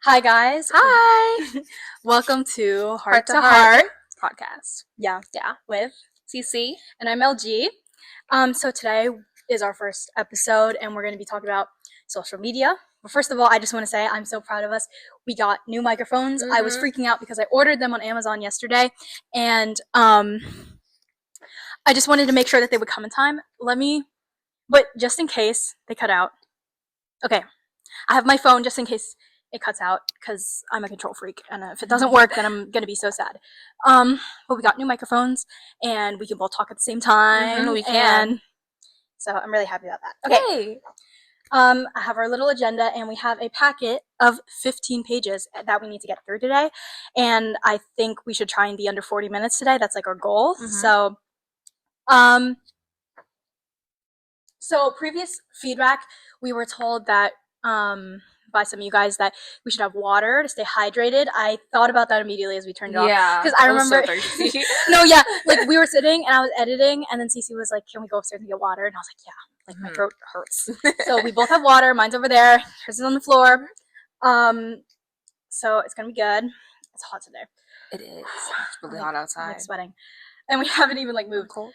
Hi guys. Hi. Welcome to Heart to to Heart podcast. Yeah, With Cece. and I'm LG. So today is our first episode, and we're going to be talking about social media. But first of all, I just want to say I'm so proud of us. We got new microphones. I was freaking out because I ordered them on Amazon yesterday, and I just wanted to make sure that they would come in time. But just in case they cut out. Okay, I have my phone just in case it cuts out because I'm a control freak, and if it doesn't work, then I'm gonna be so sad. But we got new microphones, and we can both talk at the same time. We can. And so I'm really happy about that. Okay. Yay. I have our little agenda, and we have a packet of 15 pages that we need to get through today. And I think we should try and be under 40 minutes today. That's like our goal. So previous feedback, we were told that by some of you guys that we should have water to stay hydrated. I thought about that immediately as we turned it off. Yeah. Because I remember. Was so thirsty. No, yeah. Like we were sitting and I was editing, and then Cece was like, "Can we go upstairs and get water?" And I was like, "Yeah." Like my throat hurts. So we both have water. Mine's over there. Hers is on the floor. So it's gonna be good. It's hot today. It is. It's really hot outside. I'm like sweating, and we haven't even like moved. Cold.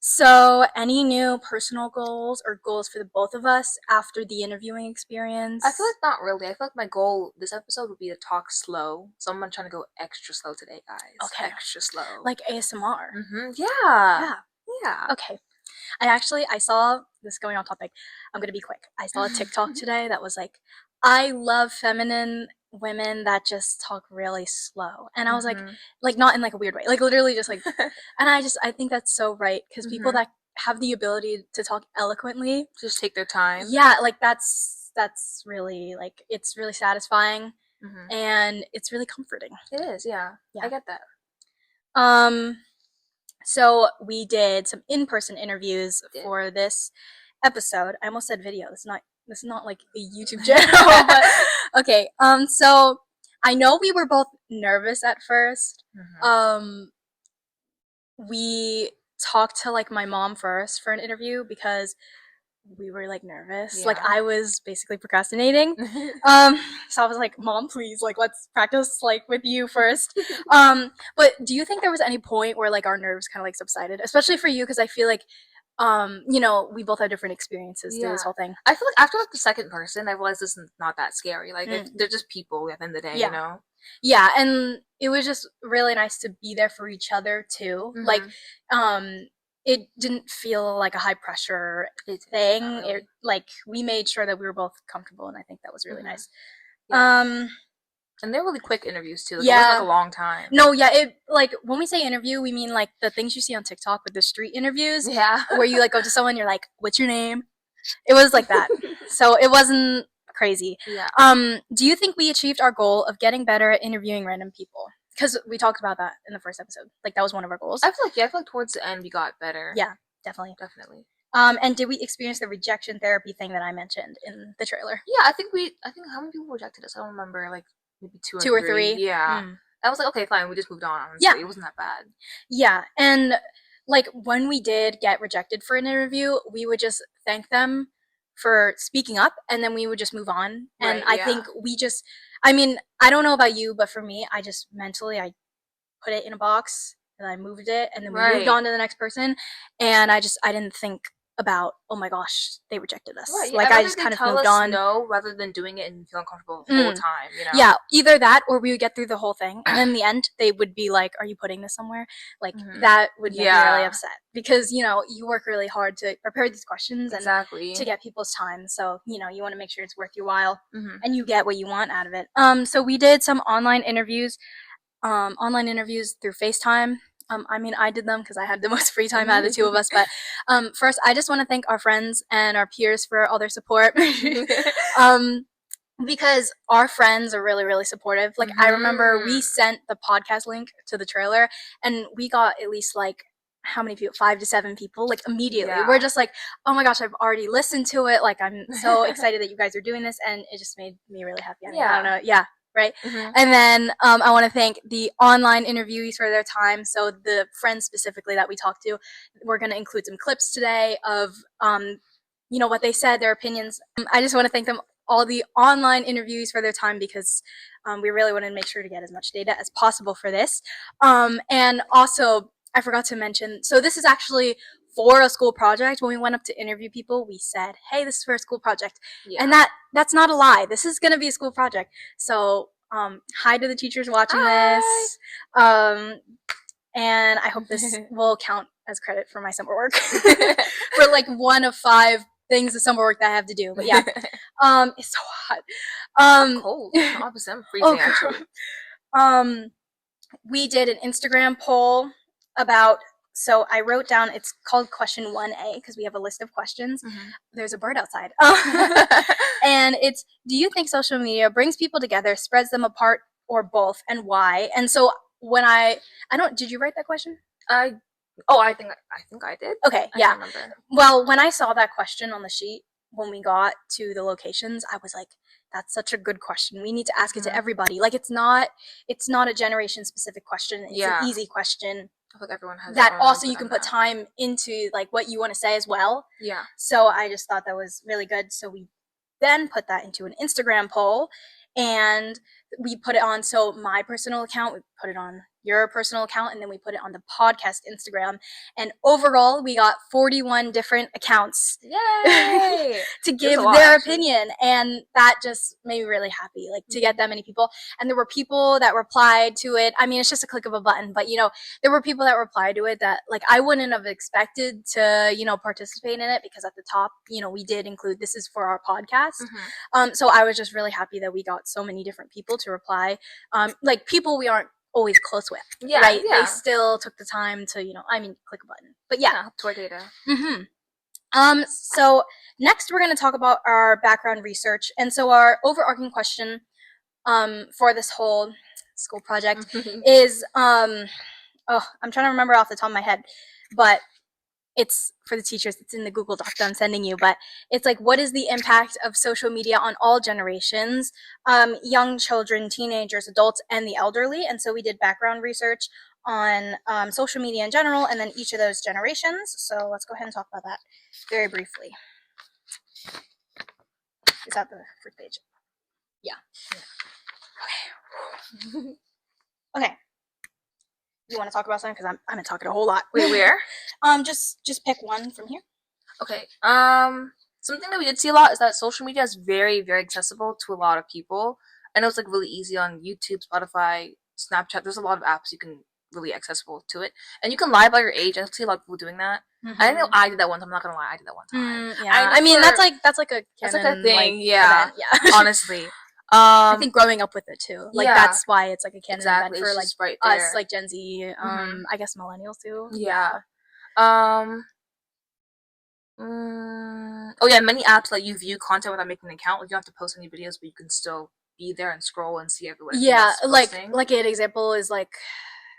So, any new personal goals or goals for the both of us after the interviewing experience? I feel like not really. I feel like my goal this episode would be to talk slow. So I'm trying to go extra slow today, guys. Okay. Extra slow. Like ASMR. Yeah. Yeah. Okay. I saw this going on topic. I'm going to be quick. I saw a TikTok today that was like, I love feminine women that just talk really slow. And I was like not in like a weird way, like literally just like, and I think that's so right. Cause people that have the ability to talk eloquently, just take their time. Yeah. Like that's really like, it's really satisfying and it's really comforting. It is. Yeah. I get that. So we did some in-person interviews for this episode. I almost said video. This is not like a YouTube channel. But okay. So I know we were both nervous at first. We talked to like my mom first for an interview because we were like nervous. Yeah. Like I was basically procrastinating. So I was like, "Mom, please, like let's practice like with you first." But do you think there was any point where like our nerves kind of like subsided, especially for you? Because I feel like, you know, we both have different experiences through this whole thing. I feel like after like the second person, I realized this is not that scary. Like they're just people at the end of the day, you know. Yeah, and it was just really nice to be there for each other too. Like, it didn't feel like a high pressure thing. Really. It like we made sure that we were both comfortable, and I think that was really nice. Yeah. And they're really quick interviews too. Like, it wasn't like a long time. No, yeah, it like when we say interview, we mean like the things you see on TikTok with the street interviews. Yeah. Where you like go to someone, you're like, "What's your name?" It was like that. So it wasn't crazy. Yeah. Do you think we achieved our goal of getting better at interviewing random people? Because we talked about that in the first episode. Like that was one of our goals. I feel like towards the end we got better. Yeah, definitely. And did we experience the rejection therapy thing that I mentioned in the trailer? Yeah, I think how many people rejected us? I don't remember, like maybe two or three. Yeah. I was like, okay, fine, we just moved on, honestly. Yeah. It wasn't that bad. Yeah, and like when we did get rejected for an interview, we would just thank them for speaking up, and then we would just move on. And I think we just, I mean, I don't know about you, but for me, I just mentally, I put it in a box and I moved it, and then we moved on to the next person. And I didn't think about, oh my gosh, they rejected us. Right, yeah, like I just kind of moved on. No, rather than doing it and feeling uncomfortable the whole time, you know? Yeah, either that or we would get through the whole thing, and in the end they would be like, "Are you putting this somewhere?" Like that would make me really upset, because you know you work really hard to prepare these questions and to get people's time. So you know you want to make sure it's worth your while and you get what you want out of it. So we did some online interviews through FaceTime. I mean, I did them because I had the most free time out of the two of us. But first, I just want to thank our friends and our peers for all their support. Because our friends are really, really supportive. Like, I remember we sent the podcast link to the trailer, and we got at least, like, how many people? 5 to 7 people, like, immediately. Yeah. We're just like, oh my gosh, I've already listened to it. Like, I'm so excited that you guys are doing this, and it just made me really happy. I mean, I don't know. Yeah. Right? And then I want to thank the online interviewees for their time. So the friends specifically that we talked to, we're going to include some clips today of, you know, what they said, their opinions. I just want to thank them all the online interviews for their time because we really wanted to make sure to get as much data as possible for this. And also, I forgot to mention, so this is actually for a school project. When we went up to interview people, we said, hey, this is for a school project. Yeah. And that's not a lie. This is going to be a school project. So hi to the teachers watching this. And I hope this will count as credit for my summer work for like 1 of 5 things of summer work that I have to do. But yeah, it's so hot. Cold. Opposite. I'm freezing actually. We did an Instagram poll about. So I wrote down, it's called question 1A because we have a list of questions. Mm-hmm. There's a bird outside. And it's, do you think social media brings people together, spreads them apart, or both, and why? And so when did you write that question? I think I did. Okay, yeah. Well, when I saw that question on the sheet, when we got to the locations, I was like, that's such a good question. We need to ask it to everybody. Like, it's not a generation specific question. It's an easy question. I feel like everyone has that also you can put time into, like, what you want to say as well. Yeah. So I just thought that was really good. So we then put that into an Instagram poll, and we put it on, so my personal account, we put it on your personal account, and then we put it on the podcast Instagram. And overall, we got 41 different accounts. Yay! To give their opinion. And that just made me really happy, like, to get that many people. And there were people that replied to it. I mean, it's just a click of a button, but, there were people that replied to it that, like, I wouldn't have expected to, participate in it, because at the top, we did include, this is for our podcast. Mm-hmm. So I was just really happy that we got so many different people to reply. Like, people we aren't always close with, right? Yeah. They still took the time to, click a button. But yeah, to our data. Mm-hmm. So next we're going to talk about our background research. And so our overarching question, for this whole school project is, I'm trying to remember off the top of my head, but it's for the teachers. It's in the Google Doc that I'm sending you, but it's like, what is the impact of social media on all generations, young children, teenagers, adults, and the elderly? And so we did background research on social media in general, and then each of those generations. So let's go ahead and talk about that very briefly. Is that the first page? Yeah. Okay. Okay. You want to talk about something? Because I'm been talking a whole lot. Wait, where? Just pick one from here. Okay. Something that we did see a lot is that social media is very, very accessible to a lot of people. I know it's like really easy on YouTube, Spotify, Snapchat. There's a lot of apps you can really accessible to it, and you can lie about your age. I see a lot of people doing that. Mm-hmm. I know I did that one time. I'm not gonna lie, I did that one time. Yeah, I mean that's like a thing. Like, yeah, honestly. I think growing up with it too, like that's why it's like a canon event for like right us, like Gen Z, I guess millennials too. Yeah. Oh yeah, many apps let you view content without making an account. Like, you don't have to post any videos, but you can still be there and scroll and see everyone. Yeah, like an example is like,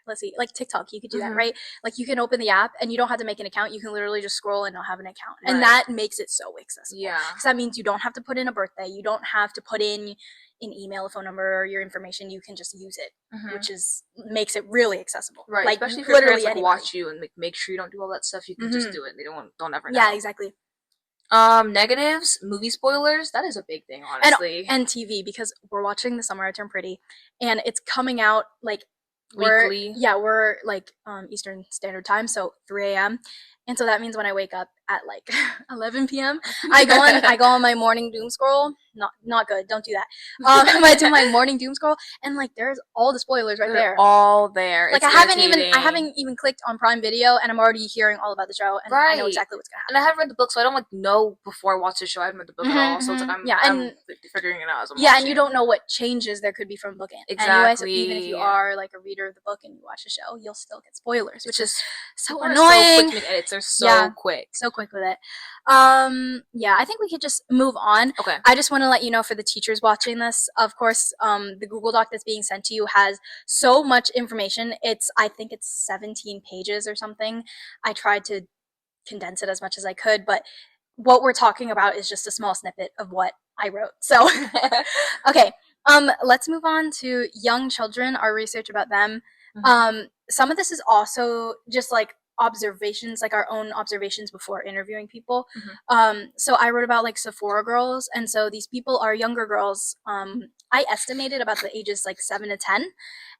let's see, like TikTok, you could do that, right? Like, you can open the app and you don't have to make an account. You can literally just scroll and not have an account. Right. And that makes it so accessible. Yeah. Because that means you don't have to put in a birthday. You don't have to put in an email, a phone number, or your information. You can just use it, which makes it really accessible. Right. Like, especially if your parents watch you and make sure you don't do all that stuff. You can just do it. They don't ever know. Yeah, exactly. Negatives, movie spoilers, that is a big thing, honestly. And TV, because we're watching The Summer I Turned Pretty, and it's coming out like weekly. We're like Eastern Standard Time, so 3 a.m. And so that means when I wake up at like 11 p.m., I go on my morning doom scroll. Not good. Don't do that. I do my morning doom scroll, and like there's all the spoilers right there. All there. Like, I haven't even clicked on Prime Video, and I'm already hearing all about the show, and I know exactly what's gonna happen. And I haven't read the book, so I don't like know before I watch the show. I haven't read the book at all, so it's like I'm figuring it out as I'm watching. And you don't know what changes there could be from book in. Exactly. Anyway, so even if you are like a reader of the book and you watch the show, you'll still get spoilers, which is so annoying. So quick to make edits. They're so quick. So quick with it. I think we could just move on. Okay. I just want to let you know, for the teachers watching this, of course, the Google Doc that's being sent to you has so much information. I think it's 17 pages or something. I tried to condense it as much as I could, but what we're talking about is just a small snippet of what I wrote. So, okay. Let's move on to young children, our research about them. Some of this is also just like observations, like our own observations before interviewing people. So I wrote about like Sephora girls, and so these people are younger girls. I estimated about the ages like 7 to 10,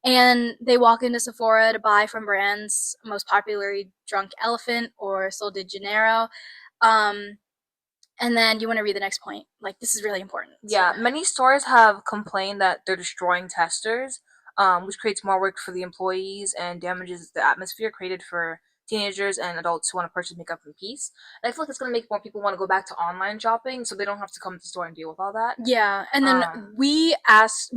and they walk into Sephora to buy from brands, most popularly Drunk Elephant or Sol de Janeiro. And then you want to read the next point. Like, this is really important. Yeah, many stores have complained that they're destroying testers, which creates more work for the employees and damages the atmosphere created for teenagers and adults who want to purchase makeup in peace. And I feel like it's going to make more people want to go back to online shopping so they don't have to come to the store and deal with all that. Yeah, and then we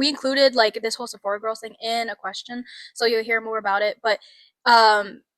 included like this whole Sephora girls thing in a question, so you'll hear more about it. But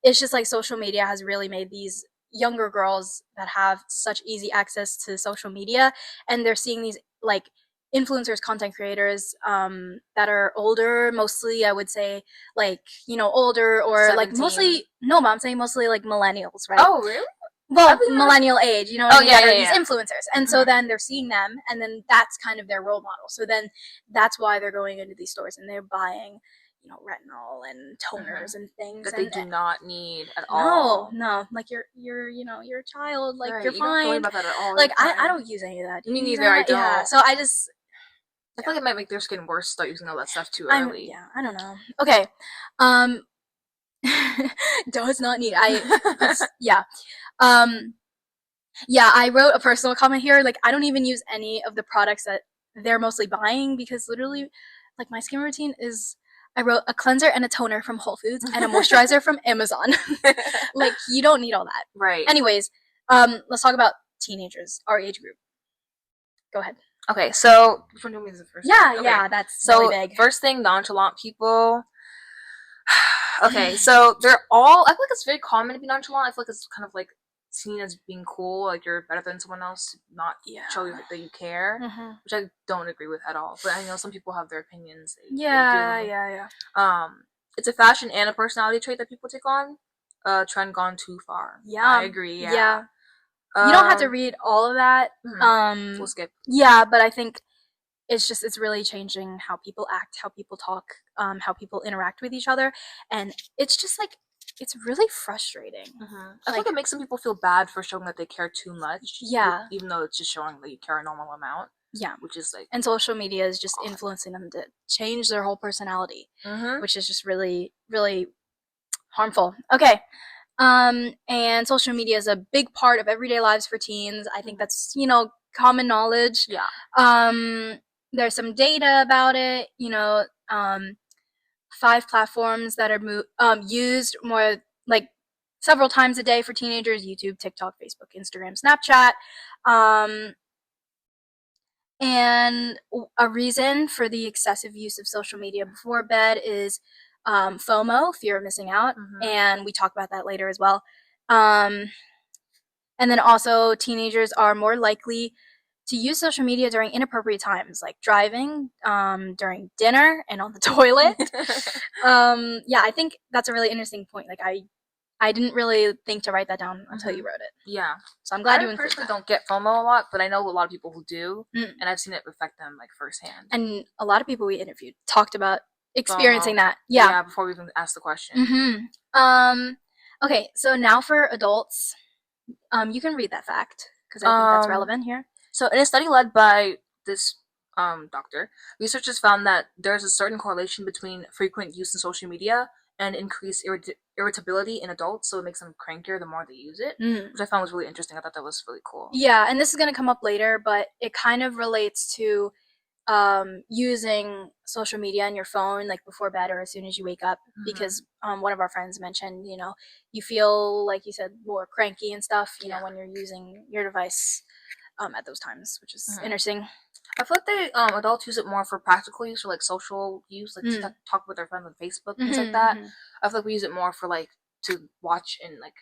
it's just like social media has really made these younger girls that have such easy access to social media, and they're seeing these like influencers, content creators that are older, mostly I would say like, you know, older or 17. like mostly, no, but I'm saying mostly like millennials, right? Oh, really? Well, millennial age, you know what I mean? Yeah, that are yeah, these influencers. And so then they're seeing them, and then that's kind of their role model. So then that's why they're going into these stores and they're buying, you know, retinol and toners and things that they do not need at all. No, like you're you know, you're a child, like right, you're you fine. don't worry about that at all. Like I don't use any of that. Me neither. I don't. Yeah. So I just I feel like it might make their skin worse start using all that stuff too early. Yeah, I don't know. Okay. Does not need yeah. Yeah, I wrote a personal comment here. Like, I don't even use any of the products that they're mostly buying because literally, like, my skin routine is I wrote a cleanser and a toner from Whole Foods and a moisturizer from Amazon. Like, you don't need all that. Right. Anyways, let's talk about teenagers, our age group. Go ahead. Okay, so which one do you want me to first? Yeah, okay. Yeah, that's so really big. First thing, nonchalant people. Okay, so they're all. I feel like it's very common to be nonchalant. I feel like it's kind of like seen as being cool, like you're better than someone else, not show you that you care, which I don't agree with at all. But I know some people have their opinions. Yeah. It's a fashion and a personality trait that people take on. Trend gone too far. Yeah, I agree. Yeah. You don't have to read all of that. We'll skip. Yeah, but I think it's really changing how people act, how people talk, how people interact with each other, and it's just like it's really frustrating. I think it makes some people feel bad for showing that they care too much. Yeah, even though it's just showing that you care a normal amount. Yeah, which is like, and social media is just influencing them to change their whole personality, which is just really, really harmful. Okay. And social media is a big part of everyday lives for teens. I think that's, you know, common knowledge. Yeah. There's some data about it, you know, 5 platforms that are used more like several times a day for teenagers: YouTube, TikTok, Facebook, Instagram, Snapchat. And a reason for the excessive use of social media before bed is FOMO, fear of missing out, and we talk about that later as well. And then also, teenagers are more likely to use social media during inappropriate times, like driving, during dinner, and on the toilet. Yeah, I think that's a really interesting point. Like, I didn't really think to write that down until you wrote it. Yeah. So I'm glad you included that. I personally don't get FOMO a lot, but I know a lot of people who do, and I've seen it affect them like firsthand. And a lot of people we interviewed talked about experiencing that. Yeah, before we even asked the question. Okay, so now for adults, you can read that fact because I think that's relevant here. So in a study led by this doctor, researchers found that there's a certain correlation between frequent use in social media and increased irritability in adults, so it makes them crankier the more they use it, which I found was really interesting. I thought that was really cool. Yeah, and this is going to come up later, but it kind of relates to using social media on your phone like before bed or as soon as you wake up, because one of our friends mentioned, you know, you feel like you said more cranky and stuff, you know, when you're using your device at those times, which is interesting. I feel like they adults use it more for practical use or like social use, like to talk with their friends on Facebook, things like that. I feel like we use it more for like to watch and like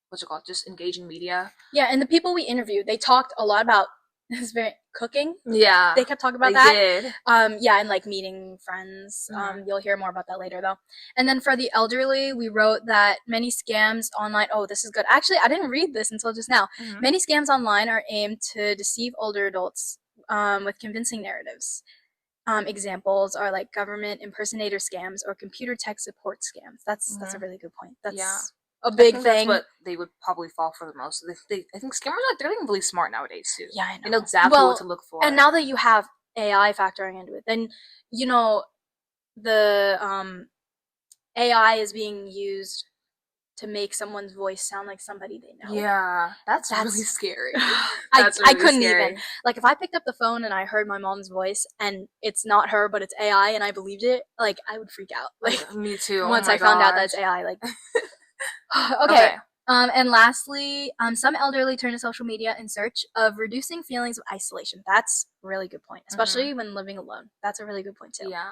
what's it called, just engaging media. Yeah, and the people we interviewed, they talked a lot about this very cooking. Yeah, they kept talking about that. Did. Yeah, and like meeting friends. You'll hear more about that later though. And then for the elderly, we wrote that many scams online. Oh, this is good. Actually, I didn't read this until just now. Many scams online are aimed to deceive older adults with convincing narratives. examples are like government impersonator scams or computer tech support scams. That's a really good point. That's a big thing. That's what they would probably fall for the most. I think scammers they're getting really smart nowadays too. Yeah, I know. They know exactly what to look for. And now that you have AI factoring into it, then the AI is being used to make someone's voice sound like somebody they know. Yeah, that's really scary. I couldn't even. Like, if I picked up the phone and I heard my mom's voice and it's not her, but it's AI, and I believed it, like, I would freak out. Like, me too. Once I found out that it's AI, like. Okay. And lastly, some elderly turn to social media in search of reducing feelings of isolation. That's a really good point, especially when living alone. That's a really good point too. Yeah.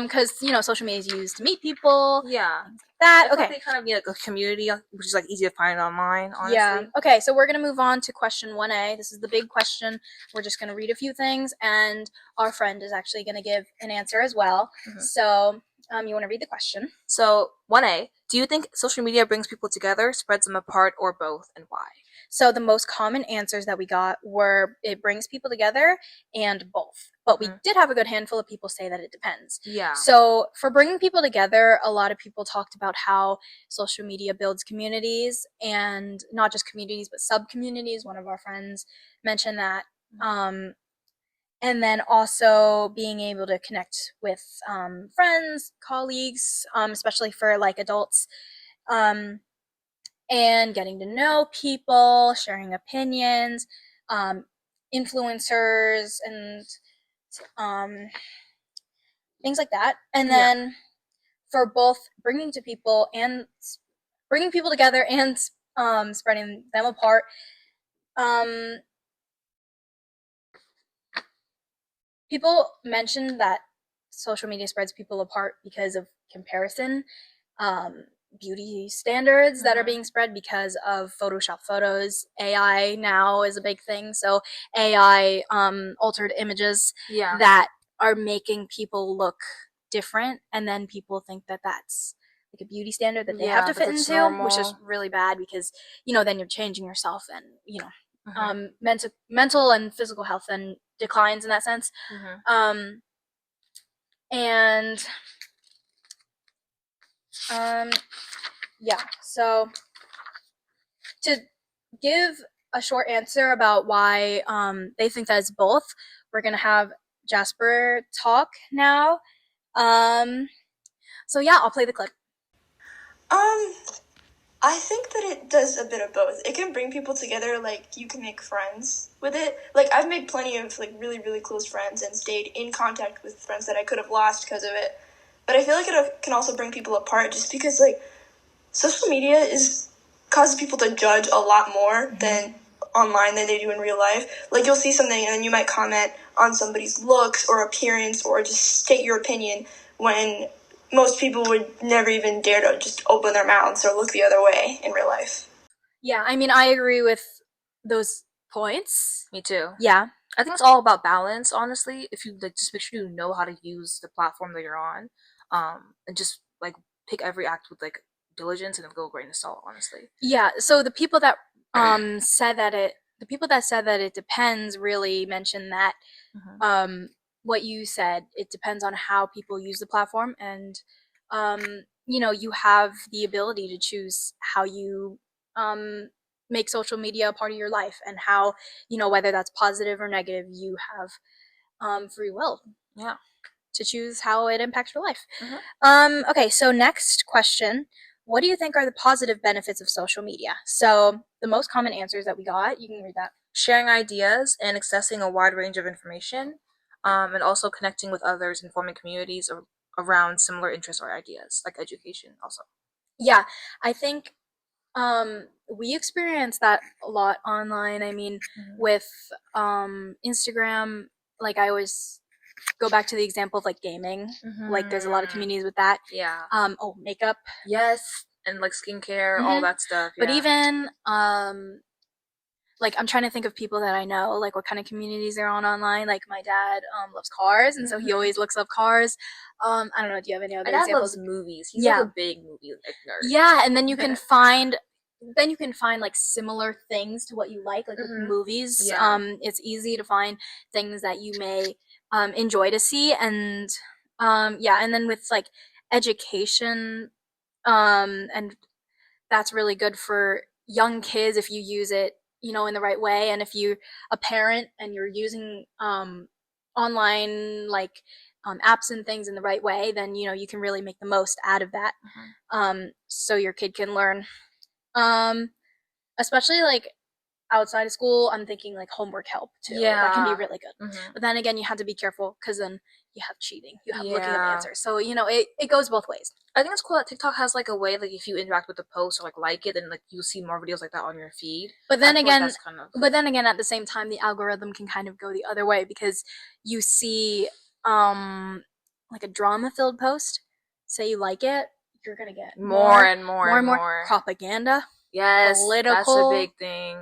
Because social media is used to meet people. Yeah. Things like that. Okay. They kind of need like a community, which is like easy to find online. Honestly. Yeah. Okay. So we're gonna move on to question 1A. This is the big question. We're just gonna read a few things, and our friend is actually gonna give an answer as well. So, you want to read the question? So 1A. Do you think social media brings people together, spreads them apart, or both, and why? So the most common answers that we got were it brings people together and both. But we did have a good handful of people say that it depends. Yeah. So for bringing people together, a lot of people talked about how social media builds communities, and not just communities, but sub-communities. One of our friends mentioned that. And then also being able to connect with friends, colleagues, especially for like adults. And getting to know people, sharing opinions, influencers, and things like that. And then for both bringing people together and spreading them apart, people mentioned that social media spreads people apart because of comparison. Beauty standards that are being spread because of Photoshop photos. AI now is a big thing. So AI altered images that are making people look different, and then people think that that's like a beauty standard that they have to fit into, which is really bad because then you're changing yourself, and mental and physical health then declines in that sense. And yeah, so to give a short answer about why they think that it's both, we're gonna have Jasper talk now. So yeah, I'll play the clip. I think that it does a bit of both. It can bring people together, like you can make friends with it. Like I've made plenty of like really, really close friends and stayed in contact with friends that I could have lost because of it. But I feel like it can also bring people apart just because like social media causes people to judge a lot more than online than they do in real life. Like you'll see something and then you might comment on somebody's looks or appearance or just state your opinion when most people would never even dare to just open their mouths or look the other way in real life. Yeah, I mean, I agree with those points. Me too. Yeah. I think it's all about balance, honestly. If you like, just make sure you know how to use the platform that you're on, and just like pick every act with like diligence and a little grain of salt, honestly. Yeah. So the people that said that it depends really mentioned that what you said, it depends on how people use the platform, and you have the ability to choose how you make social media a part of your life, and how whether that's positive or negative, you have free will to choose how it impacts your life. Okay, so next question. What do you think are the positive benefits of social media? So the most common answers that we got, you can read that. Sharing ideas and accessing a wide range of information, and also connecting with others and forming communities around similar interests or ideas, like education also. Yeah, I think we experience that a lot online. I mean, with Instagram, like I always go back to the example of like gaming. Like there's a lot of communities with that. Yeah. Makeup. Yes. And like skincare, all that stuff. Yeah. But even like I'm trying to think of people that I know, like what kind of communities they're on online. Like my dad loves cars, and so he always looks up cars. I don't know. Do you have any other examples? My dad loves movies. He's like a big movie like nerd. Yeah, and then you can find then you can find like similar things to what you like with movies. It's easy to find things that you may enjoy to see, and and then with like education, and that's really good for young kids if you use it, in the right way. And if you're a parent and you're using online like apps and things in the right way, then you can really make the most out of that. So your kid can learn, especially like outside of school. I'm thinking like homework help too. That can be really good. But then again, you have to be careful because then you have cheating, you have looking up answers. So it goes both ways. I think it's cool that TikTok has like a way, like if you interact with the post or like it, then like you'll see more videos like that on your feed. But then again, at the same time, the algorithm can kind of go the other way because you see like a drama-filled post, say you like it, you're gonna get more and more propaganda. Yes, political, that's a big thing.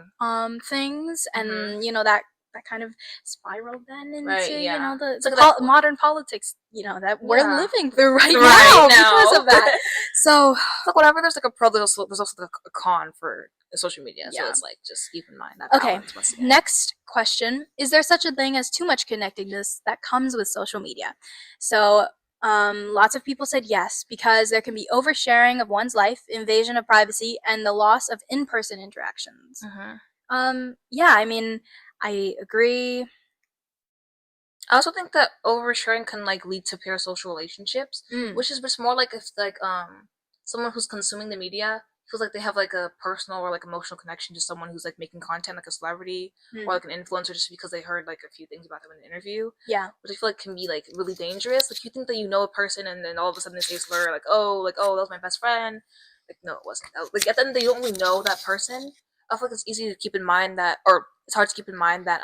Things, and that kind of spiraled then into the modern politics, that we're living through right now because of that. So it's like whenever there's like a pro, there's also like a con for social media. So it's like just keep in mind that. Okay. Next question: is there such a thing as too much connectedness that comes with social media? So lots of people said yes, because there can be oversharing of one's life, invasion of privacy, and the loss of in-person interactions. I mean, I agree. I also think that oversharing can like lead to parasocial relationships, which is just more like if like someone who's consuming the media feels like they have like a personal or like emotional connection to someone who's like making content, like a celebrity or like an influencer, just because they heard like a few things about them in an interview. Yeah. Which I feel like can be like really dangerous. Like you think that you know a person and then all of a sudden they say a slur like oh that was my best friend. Like no, it wasn't. Like at the end you don't really know that person. I feel like it's easy to keep in mind that, or it's hard to keep in mind that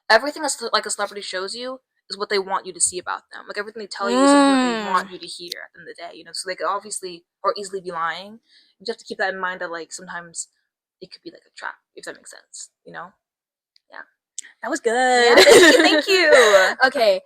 everything that's like a celebrity shows you is what they want you to see about them. Like everything they tell you is like what they want you to hear at the end of the day, So they could obviously or easily be lying. You just have to keep that in mind that like sometimes it could be like a trap, if that makes sense, Yeah. That was good. Yeah, thank you. Okay.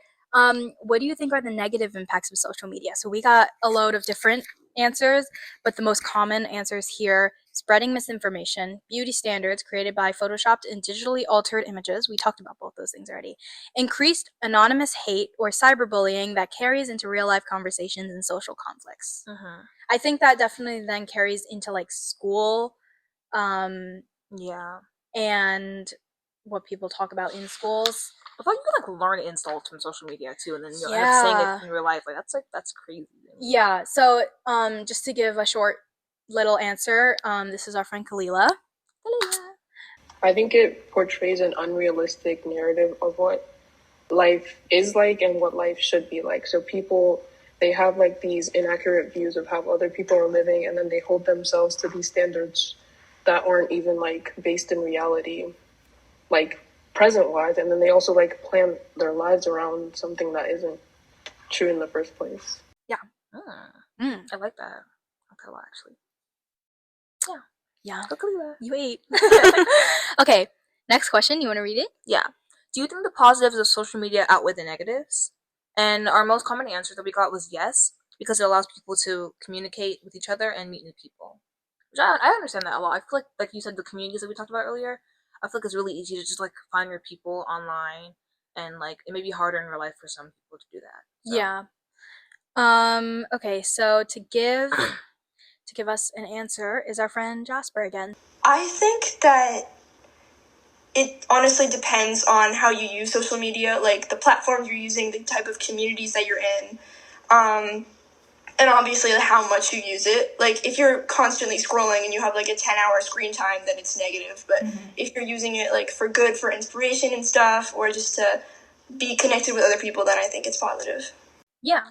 What do you think are the negative impacts of social media? So we got a load of different answers, but the most common answers here: spreading misinformation, beauty standards created by photoshopped and digitally altered images. We talked about both those things already. Increased anonymous hate or cyberbullying that carries into real life conversations and social conflicts. I think that definitely then carries into like school, and what people talk about in schools. I thought you could like learn insults from social media too, and then end up saying it in real life. That's crazy. Yeah. So just to give a short little answer, this is our friend Kalila. I think it portrays an unrealistic narrative of what life is like and what life should be like. So people, they have like these inaccurate views of how other people are living, and then they hold themselves to these standards that aren't even like based in reality, like present wise, and then they also like plan their lives around something that isn't true in the first place. Yeah. I like that. Okay, well, actually. Yeah. Yeah. You ate. Okay. Next question. You want to read it? Yeah. Do you think the positives of social media outweigh the negatives? And our most common answer that we got was yes, because it allows people to communicate with each other and meet new people. Which I understand that a lot. I feel like you said, the communities that we talked about earlier, I feel like it's really easy to just like find your people online, and like it may be harder in real life for some people to do that. So. Yeah. Okay, so to give us an answer is our friend Jasper again. I think that it honestly depends on how you use social media, like the platforms you're using, the type of communities that you're in, and obviously how much you use it. Like if you're constantly scrolling and you have like a 10-hour screen time, then it's negative. But if you're using it like for good, for inspiration and stuff, or just to be connected with other people, then I think it's positive. Yeah.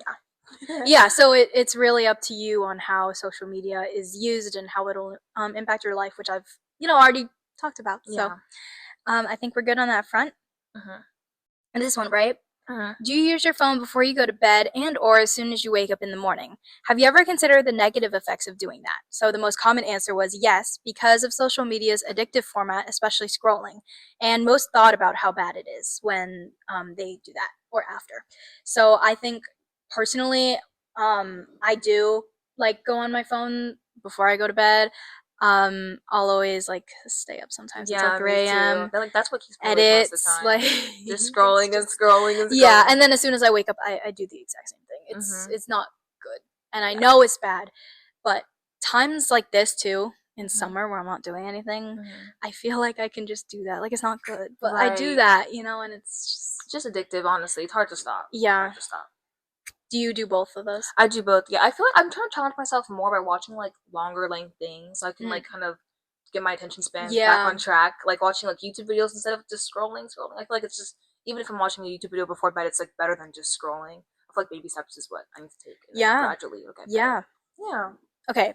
Yeah, so it's really up to you on how social media is used and how it'll impact your life, which I've already talked about. So I think we're good on that front. And this one, right? Do you use your phone before you go to bed and or as soon as you wake up in the morning? Have you ever considered the negative effects of doing that? So the most common answer was yes, because of social media's addictive format, especially scrolling. And most thought about how bad it is when they do that or after. So I think personally, I do like go on my phone before I go to bed. I'll always like stay up sometimes until 3 a.m. Like that's what keeps me awake edits, most of the time. like just scrolling and scrolling and scrolling. Yeah, and then as soon as I wake up, I do the exact same thing. It's not good, and I know it's bad, but times like this too, in summer where I'm not doing anything, I feel like I can just do that. Like it's not good, but I do that, and it's just addictive. Honestly, it's hard to stop. Yeah. Hard to stop. Do you do both of those? I do both. Yeah, I feel like I'm trying to challenge myself more by watching like longer length things, so I can like kind of get my attention span back on track. Like watching like YouTube videos instead of just scrolling. I feel like it's just, even if I'm watching a YouTube video before bed, it's like better than just scrolling. I feel like baby steps is what I need to take. And gradually, okay. Yeah. Yeah. Okay.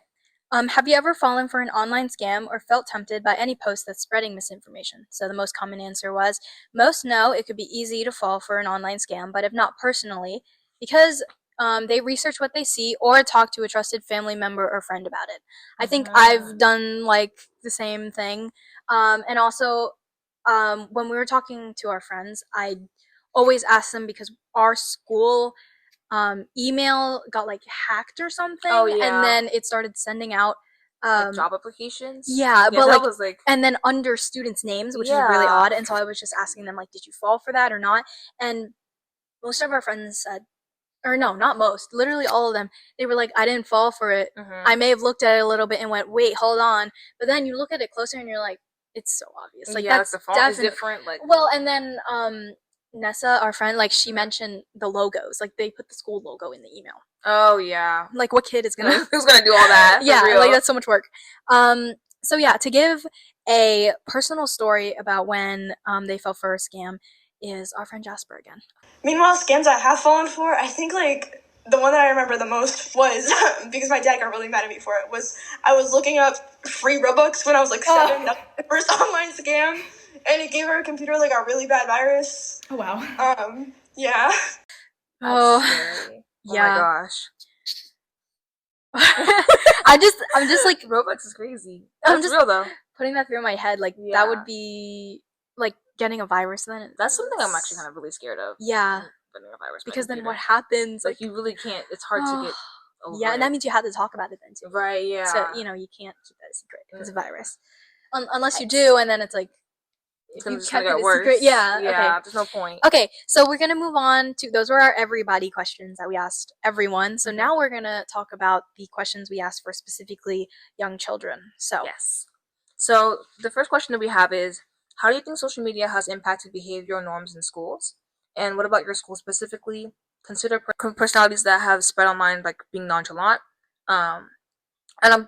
Have you ever fallen for an online scam or felt tempted by any post that's spreading misinformation? So the most common answer was, most know it could be easy to fall for an online scam, but if not personally, because they research what they see or talk to a trusted family member or friend about it. I think I've done like the same thing. And also, when we were talking to our friends, I always ask them, because our school email got like hacked or something. Oh, yeah. And then it started sending out like job applications. Yeah, but that was like, and then under students' names, which is really odd. And so I was just asking them, like, did you fall for that or not? And most of our friends said, or no, not most, literally all of them, they were like, I didn't fall for it. I may have looked at it a little bit and went, wait, hold on. But then you look at it closer and you're like, it's so obvious. Like, that's the font is different. Like, well, and then Nessa, our friend, like, she mentioned the logos. Like, they put the school logo in the email. Oh yeah. Like, what kid is gonna who's gonna do all that? Yeah, like that's so much work. So yeah, to give a personal story about when they fell for a scam is our friend Jasper again. Meanwhile, scams I have fallen for, I think like the one that I remember the most was because my dad got really mad at me for it. Was I was looking up free Robux when I was like 7. That was the first online scam, and it gave our computer like a really bad virus. Oh wow. Yeah. Oh, scary. Yeah. Oh my gosh. I'm just like, Robux is crazy. I'm That's just real though. putting that through my head. Like that would be like getting a virus. Then That's something I'm actually kind of really scared of. Yeah. Getting a virus. Because then what happens? Like you really can't. It's hard to get over Yeah, and that means you have to talk about it then too. Right, yeah. So, you can't keep that a secret if it's a virus. Unless you do, and then it's like, it's you just kept gonna it get a worse. secret. Yeah, okay. There's no point. Okay, so we're gonna move on to, those were our everybody questions that we asked everyone. So now we're gonna talk about the questions we asked for specifically young children. So yes. So the first question that we have is, how do you think social media has impacted behavioral norms in schools? And what about your school specifically? Consider personalities that have spread online, like being nonchalant. The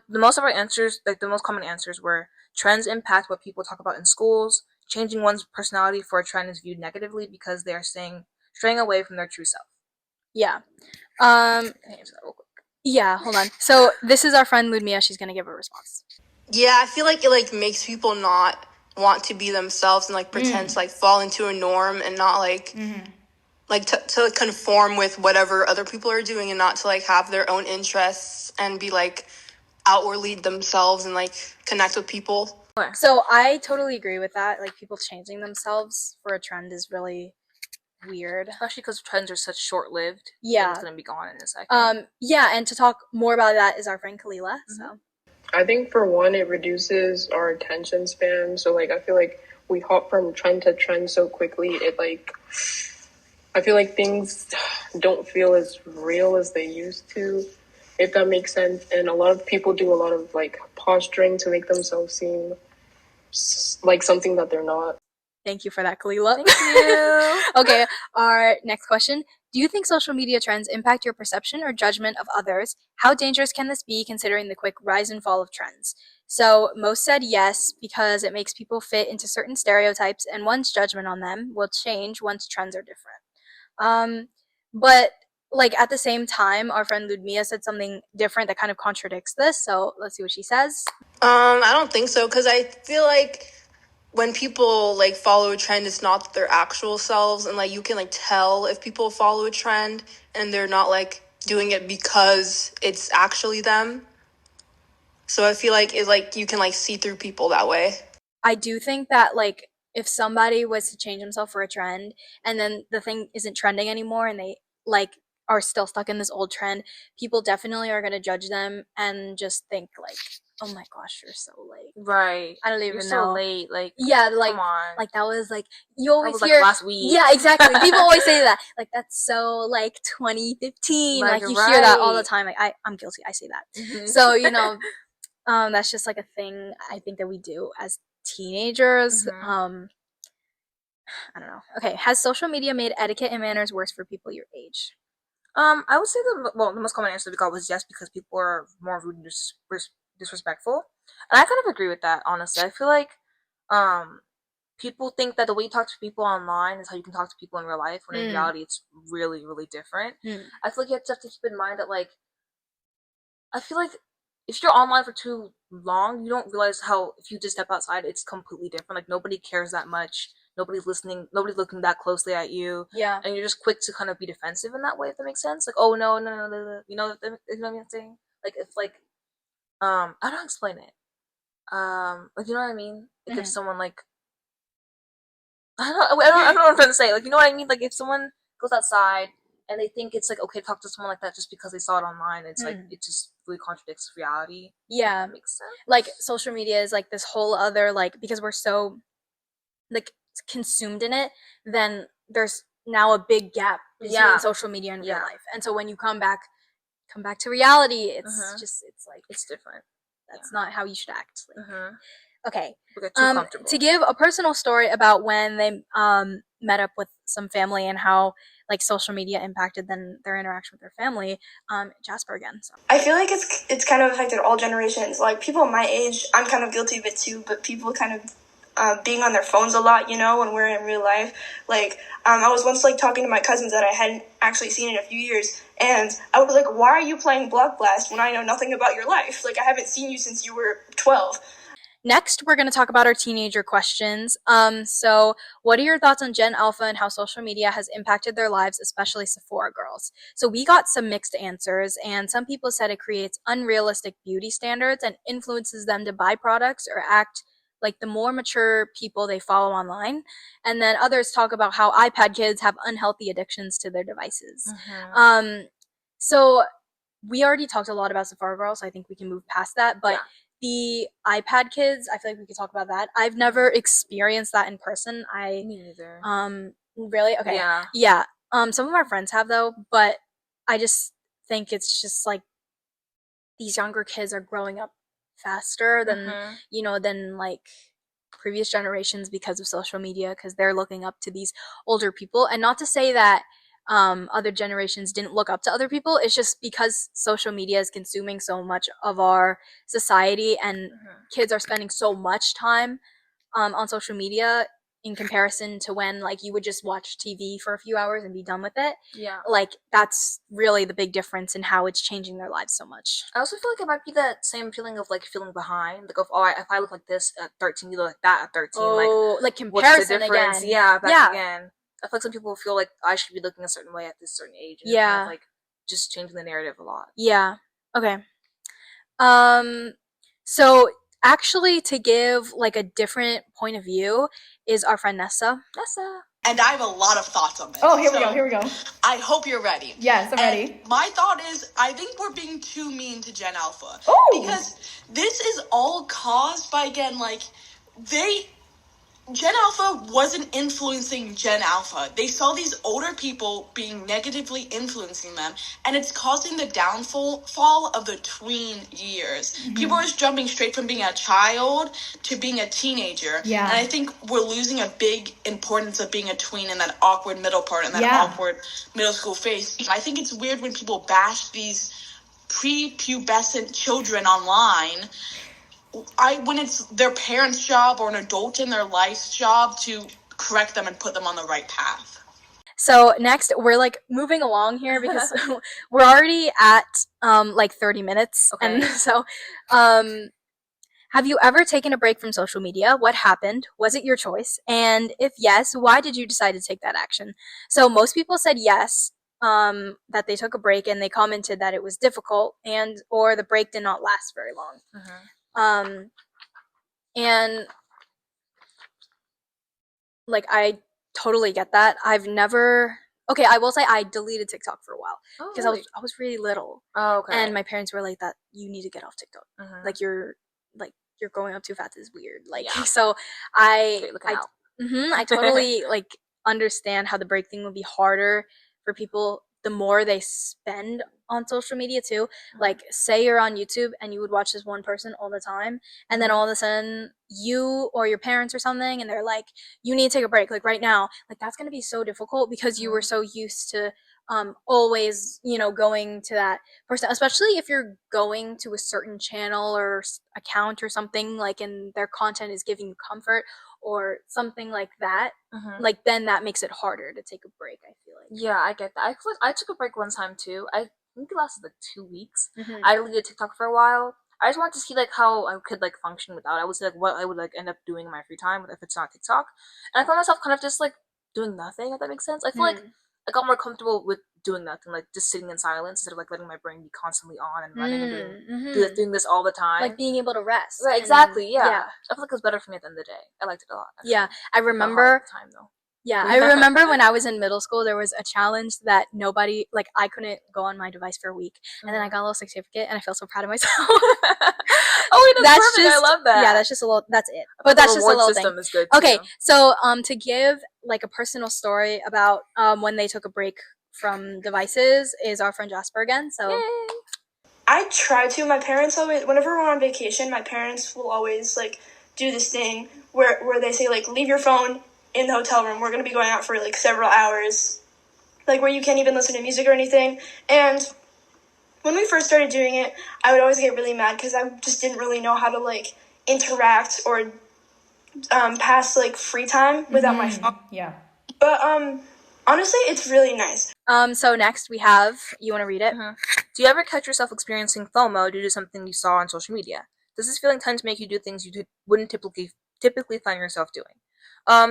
most of our answers, like the most common answers, were trends impact what people talk about in schools. Changing one's personality for a trend is viewed negatively because they are straying away from their true self. Yeah. Can I answer that real quick? Yeah, hold on. So this is our friend Ludmilla. She's gonna give a response. Yeah, I feel like it like makes people not want to be themselves and like pretend to like fall into a norm and not like like to conform with whatever other people are doing, and not to like have their own interests and be like outwardly themselves and like connect with people. So I totally agree with that. Like people changing themselves for a trend is really weird, especially because trends are such short-lived. Yeah, it's gonna be gone in a second. Yeah, and to talk more about that is our friend Kalila. So I think for one, it reduces our attention span. So like I feel like we hop from trend to trend so quickly. It like, I feel like things don't feel as real as they used to, if that makes sense. And a lot of people do a lot of like posturing to make themselves seem like something that they're not. Thank you for that, Kalila. Thank you. Okay, our next question. Do you think social media trends impact your perception or judgment of others? How dangerous can this be considering the quick rise and fall of trends? So most said yes, because it makes people fit into certain stereotypes and one's judgment on them will change once trends are different. But like at the same time, our friend Ludmilla said something different that kind of contradicts this. So let's see what she says. I don't think so, because I feel like when people like follow a trend, it's not their actual selves, and like you can like tell if people follow a trend and they're not like doing it because it's actually them. So I feel like it's like you can like see through people that way. I do think that like if somebody was to change themselves for a trend and then the thing isn't trending anymore and they like are still stuck in this old trend, people definitely are going to judge them and just think like, oh my gosh, you're so late. Right. I don't even you're know. so late. Like, yeah, like, come on. like that was like, you always that was hear. Like last week. Yeah, exactly. People always say that. Like, that's so like 2015. Like, you hear that all the time. Like, I'm guilty. I say that. Mm-hmm. So, that's just like a thing I think that we do as teenagers. Mm-hmm. I don't know. Okay, has social media made etiquette and manners worse for people your age? I would say the most common answer we got was yes, because people are more rude and disrespectful, and I kind of agree with that. Honestly, I feel like people think that the way you talk to people online is how you can talk to people in real life, when in reality it's really, really different. I feel like you have to keep in mind that, like, I feel like if you're online for too long, you don't realize how, if you just step outside, it's completely different. Like, nobody cares that much. Nobody's listening. Nobody's looking that closely at you. Yeah. And you're just quick to kind of be defensive in that way, if that makes sense. Like, oh, no, no, no, no, no. You know what I'm saying? Like, if, like, I don't know how to explain it. Like, you know what I mean? Like, if someone, like, I don't know what I'm trying to say. Like, you know what I mean? Like, if someone goes outside and they think it's, like, okay to talk to someone like that just because they saw it online, it's, like, it just really contradicts reality. Yeah. That makes sense. Like, social media is, like, this whole other, like, because we're so, like, consumed in it, then there's now a big gap between social media and real life. And so when you come back to reality, it's just, it's, like, it's different. That's not how you should act. Like, okay. We get too comfortable. To give a personal story about when they met up with some family and how, like, social media impacted their interaction with their family, Jasper again. So. I feel like it's kind of affected all generations. Like, people my age, I'm kind of guilty of it too, but people kind of being on their phones a lot, when we're in real life. Like, I was once, like, talking to my cousins that I hadn't actually seen in a few years, and I was like, why are you playing Block Blast when I know nothing about your life? Like, I haven't seen you since you were 12. Next, we're going to talk about our teenager questions. So what are your thoughts on Gen Alpha and how social media has impacted their lives, especially Sephora girls? So we got some mixed answers, and some people said it creates unrealistic beauty standards and influences them to buy products or act like the more mature people they follow online. And then others talk about how iPad kids have unhealthy addictions to their devices. So we already talked a lot about Sephora girls, so I think we can move past that. But the iPad kids, I feel like we could talk about that. I've never experienced that in person. Me neither. Really? Okay. Yeah. Some of our friends have, though, but I just think it's just like these younger kids are growing up faster than than like previous generations because of social media, because they're looking up to these older people. And not to say that other generations didn't look up to other people. It's just because social media is consuming so much of our society, and kids are spending so much time on social media in comparison to when, like, you would just watch TV for a few hours and be done with it. Yeah. Like, that's really the big difference in how it's changing their lives so much. I also feel like it might be that same feeling of, like, feeling behind. Like, if I look like this at 13, you look like that at 13. Oh, like comparison what's the difference? again. Yeah, back again. I feel like some people feel like I should be looking a certain way at this certain age. And kind of, like, just changing the narrative a lot. Yeah. Okay. So actually, to give, like, a different point of view is our friend Nessa. And I have a lot of thoughts on this. Oh, here we go. I hope you're ready. Yes, I'm ready. My thought is, I think we're being too mean to Gen Alpha. Oh! Because this is all caused by, again, like, Gen Alpha wasn't influencing Gen Alpha. They saw these older people being negatively influencing them, and it's causing the downfall of the tween years. People are just jumping straight from being a child to being a teenager. Yeah. And I think we're losing a big importance of being a tween in that awkward middle part and that awkward middle school phase. I think it's weird when people bash these prepubescent children online when it's their parents' job or an adult in their life's job to correct them and put them on the right path. So next, we're, like, moving along here because we're already at like 30 minutes. Okay. And so have you ever taken a break from social media? What happened? Was it your choice? And if yes, why did you decide to take that action? So most people said yes, that they took a break, and they commented that it was difficult or the break did not last very long. And, like, I totally get that. Okay, I will say I deleted TikTok for a while because really? I was really little. Oh, okay. And my parents were like, that you need to get off TikTok. Like you're growing up too fast is weird. Like so I I totally like understand how the break thing would be harder for people the more they spend on social media too. Like say you're on YouTube and you would watch this one person all the time and then all of a sudden you or your parents or something and they're like, you need to take a break like right now. Like that's gonna be so difficult because you were so used to always, you know, going to that person, especially if you're going to a certain channel or account or something like and their content is giving you comfort or something like that. Like then that makes it harder to take a break, I feel like. Yeah, I get that. I feel like I took a break one time too. I think it lasted like 2 weeks. I deleted TikTok for a while. I just wanted to see like how I could like function without it. I would see like what I would like end up doing in my free time if it's not TikTok. And I found myself kind of just like doing nothing, if that makes sense. I feel like I got more comfortable with doing nothing, like just sitting in silence instead of like letting my brain be constantly on and running and doing this all the time. Like being able to rest. Right, exactly, yeah. I feel like it was better for me at the end of the day. I liked it a lot. Actually. Yeah, I remember. Time though. Yeah, I remember when I was in middle school, there was a challenge that nobody, like, I couldn't go on my device for a week. And then I got a little certificate, and I felt so proud of myself. Oh, wait, that's perfect. I love that. Yeah, that's just a little, that's it. But that's just a little system thing. Is good too. Okay, so to give, like, a personal story about when they took a break from devices is our friend Jasper again, so. Yay. I try to. My parents always, whenever we're on vacation, my parents will always, like, do this thing where they say, like, leave your phone in the hotel room. We're going to be going out for like several hours, like where you can't even listen to music or anything. And when we first started doing it, I would always get really mad because I just didn't really know how to like interact or pass like free time without my phone. Yeah. But honestly, it's really nice. So next we have, you want to read it? Do you ever catch yourself experiencing FOMO due to something you saw on social media? Does this feeling tend to make you do things you wouldn't typically find yourself doing?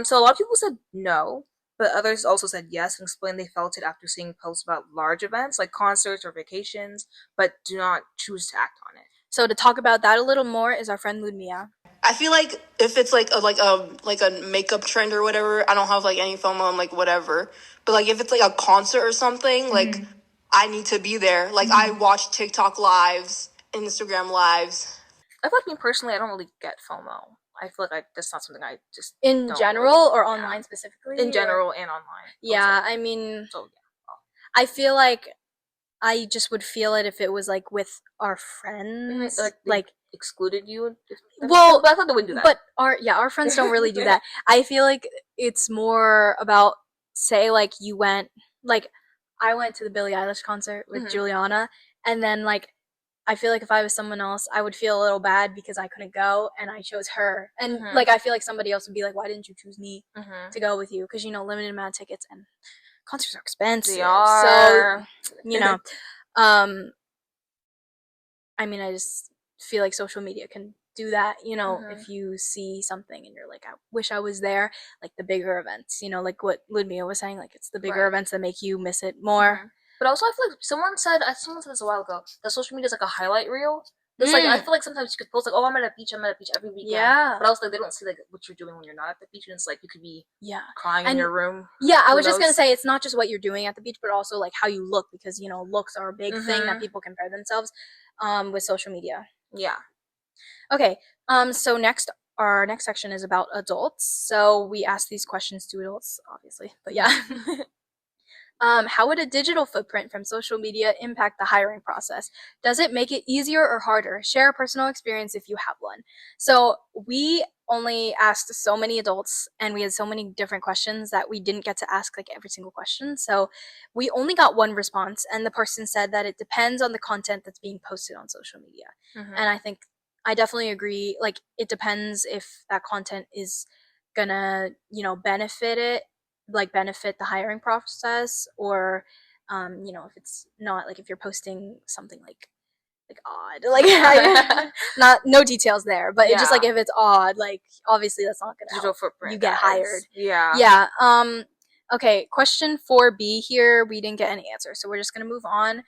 So a lot of people said no, but others also said yes and explained they felt it after seeing posts about large events like concerts or vacations, but do not choose to act on it. So to talk about that a little more is our friend Ludmilla. I feel like if it's like a makeup trend or whatever, I don't have like any FOMO. I'm like whatever. But like if it's like a concert or something, like I need to be there. Like I watch TikTok lives, Instagram lives. I feel like me personally, I don't really get FOMO. I feel like that's not something I just in general or online specifically. In general and online. Yeah, I mean, I feel like I just would feel it if it was like with our friends, like excluded you. Well, but I thought they wouldn't do that. But our friends don't really do that. I feel like it's more about, say, like you went, like I went to the Billie Eilish concert with Juliana, and then like I feel like if I was someone else, I would feel a little bad because I couldn't go and I chose her. And like I feel like somebody else would be like, why didn't you choose me to go with you? Because, you know, limited amount of tickets and concerts are expensive. They are. So, you know, I mean, I just feel like social media can do that, you know, if you see something and you're like, I wish I was there, like the bigger events, you know, like what Ludmilla was saying, like it's the bigger events that make you miss it more. But also, I feel like someone said this a while ago, that social media is like a highlight reel. It's like, I feel like sometimes you could post like, oh, I'm at a beach every weekend. Yeah. But also, like, they don't see like what you're doing when you're not at the beach, and it's like you could be crying in your room. Yeah, I was just gonna say it's not just what you're doing at the beach, but also like how you look, because you know looks are a big thing that people compare themselves with social media. Yeah. Okay. So our next section is about adults. So we asked these questions to adults, obviously, but yeah. How would a digital footprint from social media impact the hiring process? Does it make it easier or harder? Share a personal experience if you have one. So we only asked so many adults and we had so many different questions that we didn't get to ask like every single question. So we only got one response, and the person said that it depends on the content that's being posted on social media. And I think I definitely agree. Like it depends if that content is gonna, you know, benefit the hiring process, or you know, if it's not, like if you're posting something like odd, like no details there, but it's just like if it's odd, like obviously that's not gonna help you get hired. Yeah. Okay, question 4B here, we didn't get any answer, so we're just gonna move on.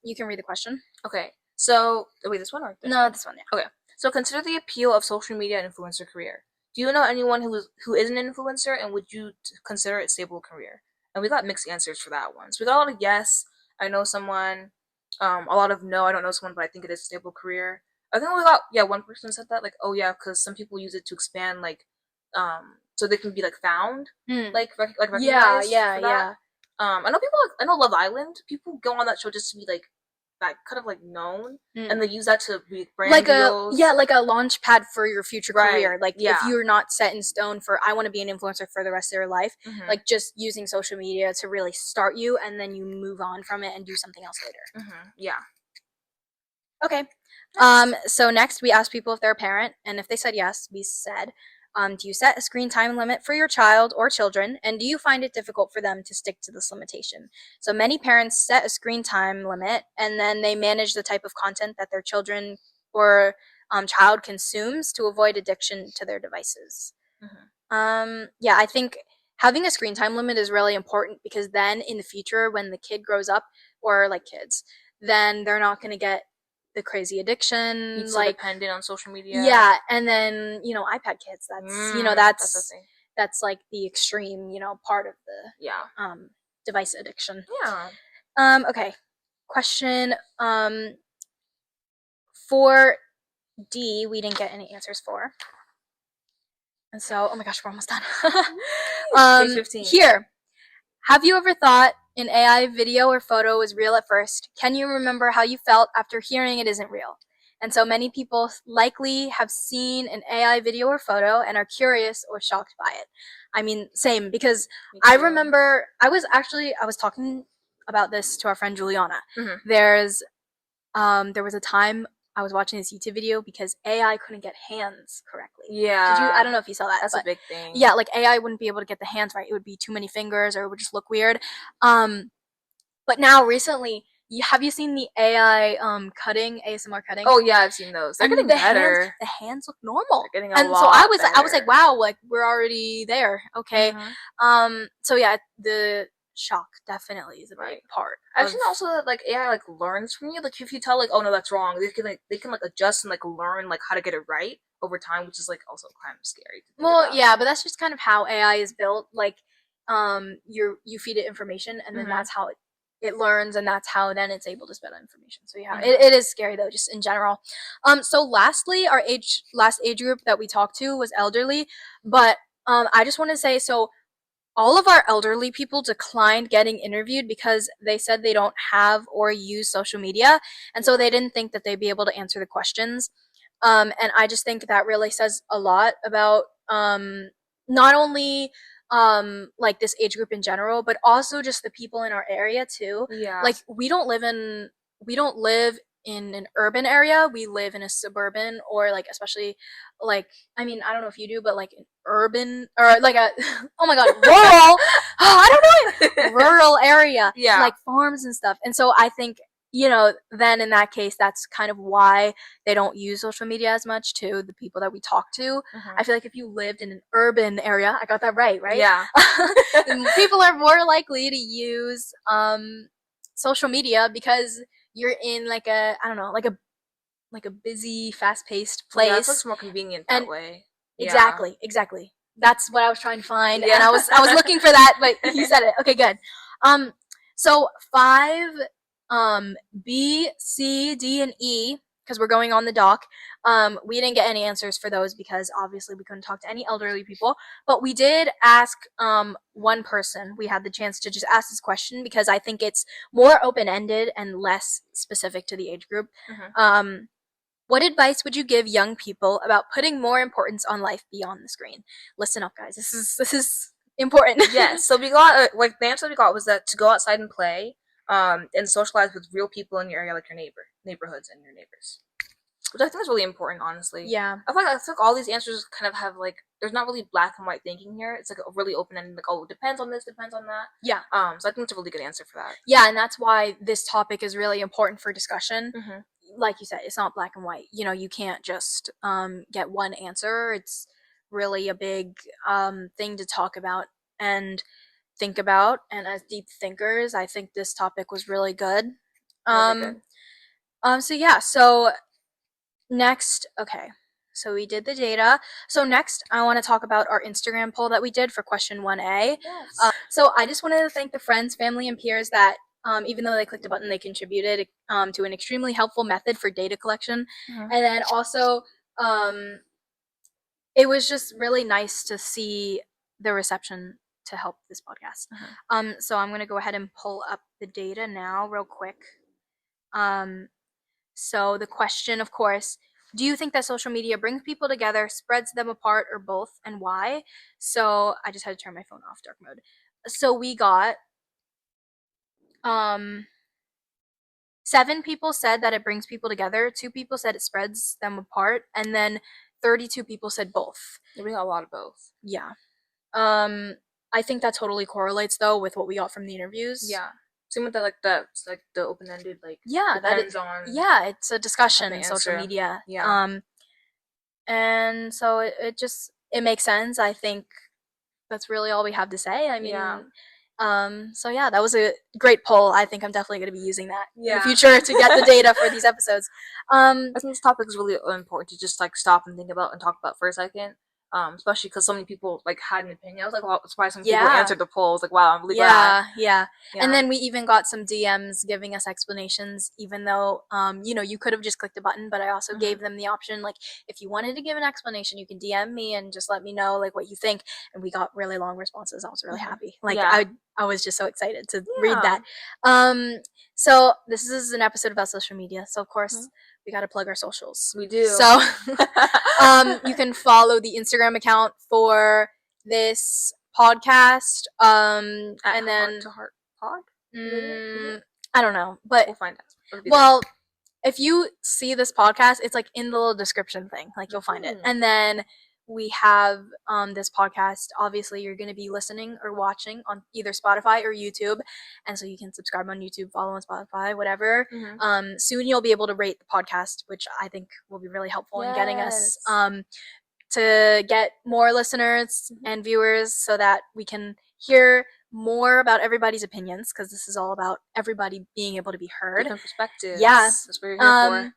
You can read the question. Okay, so wait, this one or this one? This one. Yeah. Okay, so consider the appeal of social media and influencer career. Do you know anyone who is an influencer, and would you consider it a stable career? and we got mixed answers for that one. So we got a lot of yes, I know someone, a lot of no, I don't know someone, but I think it is a stable career. I think we got, yeah, one person said that, like, oh yeah, because some people use it to expand, like, so they can be like found, like recognized for that. I know people, I know Love Island, people go on that show just to be like that kind of like known, and they use that to be brand like deals. like a launch pad for your future career. Like if you're not set in stone for I want to be an influencer for the rest of your life, like just using social media to really start you, and then you move on from it and do something else later. Yeah. Okay. So next we asked people if they're a parent, and if they said yes, we said, do you set a screen time limit for your child or children, and do you find it difficult for them to stick to this limitation? So many parents set a screen time limit, and then they manage the type of content that their children or child consumes to avoid addiction to their devices. Yeah, I think having a screen time limit is really important, because then in the future when the kid grows up, or like kids, then they're not going to get the crazy addiction, it's like dependent on social media. Yeah, and then iPad kids, that's that's like the extreme part of the device addiction. Okay, question for D, we didn't get any answers for, and so oh my gosh, we're almost done. Page 15. Here, have you ever thought an AI video or photo was real at first? Can you remember how you felt after hearing it isn't real? And so many people likely have seen an AI video or photo and are curious or shocked by it. I mean, same, because I remember I was talking about this to our friend Juliana. There was a time I was watching this YouTube video because AI couldn't get hands correctly. Yeah. I don't know if you saw that. That's a big thing. Yeah, like AI wouldn't be able to get the hands right. It would be too many fingers, or it would just look weird. But now recently, have you seen the AI ASMR cutting? Oh yeah, I've seen those. They're getting better. The hands look normal. They're getting a lot better. I was like, wow, like we're already there. Okay. So yeah, the shock definitely is a big part. I've seen also that like AI like learns from you. Like if you tell like, oh no, that's wrong, they can like adjust and like learn like how to get it right over time, which is like also kind of scary. Well, yeah, but that's just kind of how AI is built. Like, you feed it information, and then that's how it learns, and that's how then it's able to spit out information. So yeah, it is scary though, just in general. So lastly, our last age group that we talked to was elderly, but I just want to say, so all of our elderly people declined getting interviewed because they said they don't have or use social media, and so they didn't think that they'd be able to answer the questions. And I just think that really says a lot about not only like this age group in general, but also just the people in our area too. Yeah. Like we don't live in an urban area. We live in a suburban, or like, especially like, I mean, I don't know if you do, but like an urban, or like a oh my god, rural I don't know, rural area. Yeah. Like farms and stuff. And so I think, then in that case, that's kind of why they don't use social media as much, to the people that we talk to. I feel like if you lived in an urban area, I got that right? Yeah. People are more likely to use social media, because you're in like a, I don't know, like a busy, fast-paced place. Yeah, it looks more convenient that way. Exactly. That's what I was trying to find, and I was looking for that, but you said it. Okay, good. So 5, B, C, D, and E, because we're going on the doc. We didn't get any answers for those because obviously we couldn't talk to any elderly people, but we did ask one person. We had the chance to just ask this question because I think it's more open-ended and less specific to the age group. What advice would you give young people about putting more importance on life beyond the screen? Listen up, guys. This is important. Yes. So we got like the answer we got was that to go outside and play, and socialize with real people in your area, like your neighborhoods and your neighbors, which I think is really important, honestly. Yeah. I feel like all these answers kind of have like, there's not really black and white thinking here. It's like a really open ended, like, oh, it depends on this, depends on that. Yeah. So I think it's a really good answer for that. Yeah, and that's why this topic is really important for discussion. Like you said, it's not black and white. You can't just get one answer. It's really a big thing to talk about and think about. And as deep thinkers, I think this topic was really good. Really good. So yeah. So next, okay. So we did the data. So next, I want to talk about our Instagram poll that we did for question 1A. Yes. So I just wanted to thank the friends, family, and peers that, even though they clicked a button, they contributed to an extremely helpful method for data collection. And then also, it was just really nice to see the reception to help this podcast. So I'm going to go ahead and pull up the data now real quick. So the question, of course, do you think that social media brings people together, spreads them apart, or both, and why? So I just had to turn my phone off dark mode. So we got 7 people said that it brings people together, 2 people said it spreads them apart, and then 32 people said both. We got a lot of both. Yeah. I think that totally correlates though with what we got from the interviews. Yeah. Same with the open-ended, like, yeah, depends on. Yeah, it's a discussion in social media. Yeah. And so it makes sense. I think that's really all we have to say. I mean, so yeah, that was a great poll. I think I'm definitely going to be using that in the future to get the data for these episodes. I think this topic is really important to just like stop and think about and talk about for a second. Especially because so many people like had an opinion. I was like, well, surprised some people answered the poll. I was like, wow, I'm really glad. Yeah. And then we even got some DMs giving us explanations, even though you could have just clicked a button, but I also gave them the option, like, if you wanted to give an explanation, you can DM me and just let me know like what you think. And we got really long responses. I was really happy. Like I was just so excited to read that. So this is an episode about social media. So of course we got to plug our socials. We do. So you can follow the Instagram account for this podcast. And then Heart to Heart Pod. I don't know, but we'll find out. Well, if you see this podcast, it's like in the little description thing. Like you'll find it. And then we have this podcast. Obviously, you're going to be listening or watching on either Spotify or YouTube, and so you can subscribe on YouTube, follow on Spotify, whatever. Soon you'll be able to rate the podcast, which I think will be really helpful in getting us to get more listeners and viewers, so that we can hear more about everybody's opinions, because this is all about everybody being able to be heard. Different perspectives. Yeah, that's what you're here for.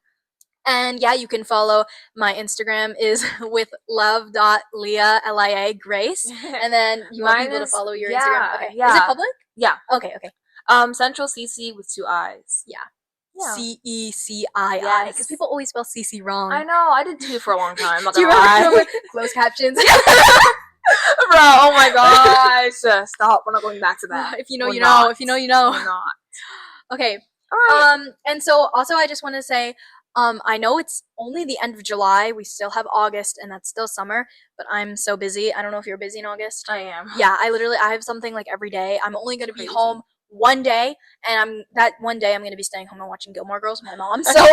And yeah, you can follow my Instagram is with love.lia, Lia Grace. And then you want people to follow your Instagram. Okay. Is it public? Yeah. Okay. Central Ceci with 2 I's. Yeah. CECII. Because people always spell Cece wrong. I know. I did too for a long time. I'm not Do you remember closed captions? Bro, oh my gosh. Stop. We're not going back to that. If you know, you know. If you know, you know. We're not. Okay. All right. And so also I just want to say, I know it's only the end of July. We still have August, and that's still summer, but I'm so busy. I don't know if you're busy in August. I am. Yeah, I have something like every day. I'm only going to be home one day, and that one day I'm going to be staying home and watching Gilmore Girls with my mom. So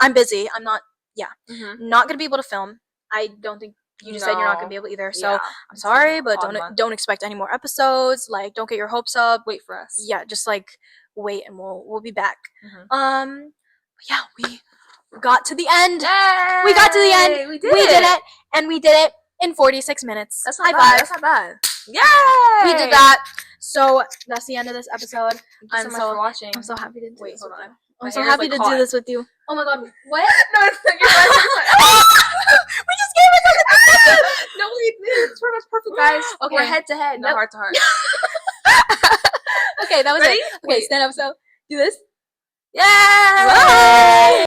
I'm busy. I'm not not going to be able to film. I don't think you just said you're not going to be able either. So I'm sorry, but don't expect any more episodes. Like, don't get your hopes up. Wait for us. Yeah, just like wait, and we'll be back. Yeah, we got to the end. Yay! We got to the end. We did it. And we did it in 46 minutes. That's not bad. That's not bad. Yay! We did that. So that's the end of this episode. Thank you so much for watching. I'm so happy to do this. Hold on. I'm so happy to do this with you. Oh my god. What? No, it's like we just gave it No, it's perfect, guys. Okay. We're head to head, not heart to heart. Okay, that was Ready? it. Okay, stand up. So do this. Yay! Bye.